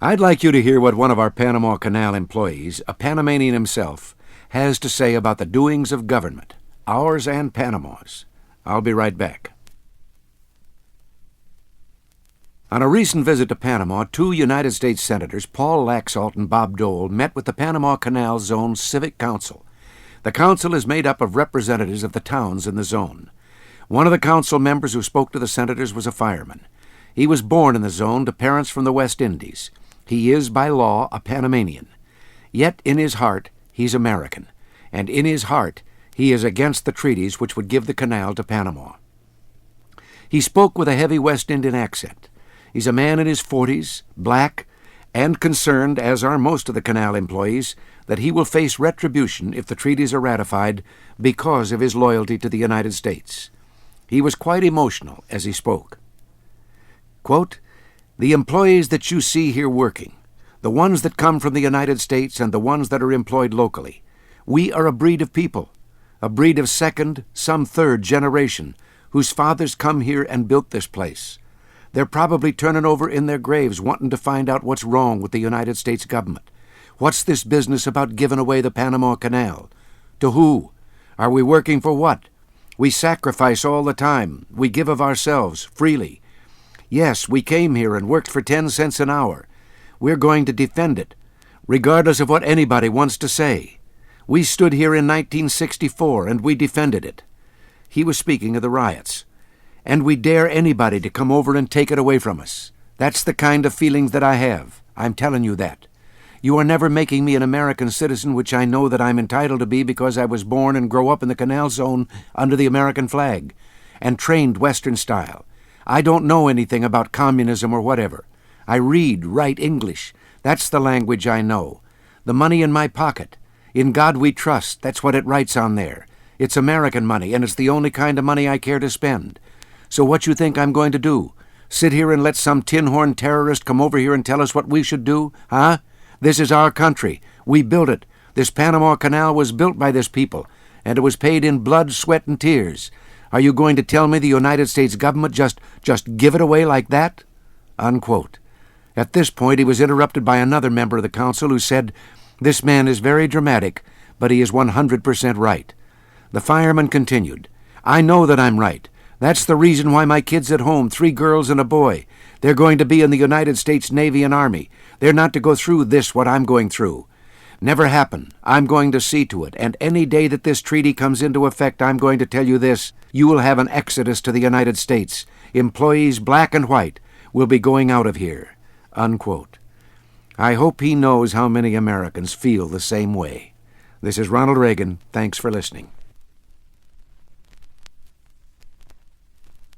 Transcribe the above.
I'd like you to hear what one of our Panama Canal employees, a Panamanian himself, has to say about the doings of government, ours and Panama's. I'll be right back. On a recent visit to Panama, two United States Senators, Paul Laxalt and Bob Dole, met with the Panama Canal Zone Civic Council. The council is made up of representatives of the towns in the zone. One of the council members who spoke to the senators was a fireman. He was born in the zone to parents from the West Indies. He is, by law, a Panamanian. Yet in his heart, he's American, and in his heart, he is against the treaties which would give the canal to Panama. He spoke with a heavy West Indian accent. He's a man in his 40s, black, and concerned, as are most of the canal employees, that he will face retribution if the treaties are ratified because of his loyalty to the United States. He was quite emotional as he spoke. Quote, "The employees that you see here working, the ones that come from the United States and the ones that are employed locally, we are a breed of people, a breed of second, some third generation, whose fathers come here and built this place. They're probably turning over in their graves wanting to find out what's wrong with the United States government. What's this business about giving away the Panama Canal? To who? Are we working for what? We sacrifice all the time. We give of ourselves, freely. Yes, we came here and worked for 10 cents an hour. We're going to defend it, regardless of what anybody wants to say. We stood here in 1964 and we defended it." He was speaking of the riots. "And we dare anybody to come over and take it away from us. That's the kind of feelings that I have. I'm telling you that. You are never making me an American citizen, which I know that I'm entitled to be because I was born and grow up in the Canal Zone under the American flag, and trained Western style. I don't know anything about communism or whatever. I read, write English. That's the language I know. The money in my pocket. In God we trust. That's what it writes on there. It's American money, and it's the only kind of money I care to spend. So what you think I'm going to do? Sit here and let some tin-horn terrorist come over here and tell us what we should do? Huh? This is our country. We built it. This Panama Canal was built by this people, and it was paid in blood, sweat, and tears. Are you going to tell me the United States government just give it away like that?" Unquote. At this point, he was interrupted by another member of the council who said, "This man is very dramatic, but he is 100% right." The fireman continued, "I know that I'm right. That's the reason why my kids at home, 3 girls and a boy, they're going to be in the United States Navy and Army. They're not to go through what I'm going through. Never happen. I'm going to see to it, and any day that this treaty comes into effect, I'm going to tell you this, you will have an exodus to the United States. Employees, black and white, will be going out of here." Unquote. I hope he knows how many Americans feel the same way. This is Ronald Reagan. Thanks for listening.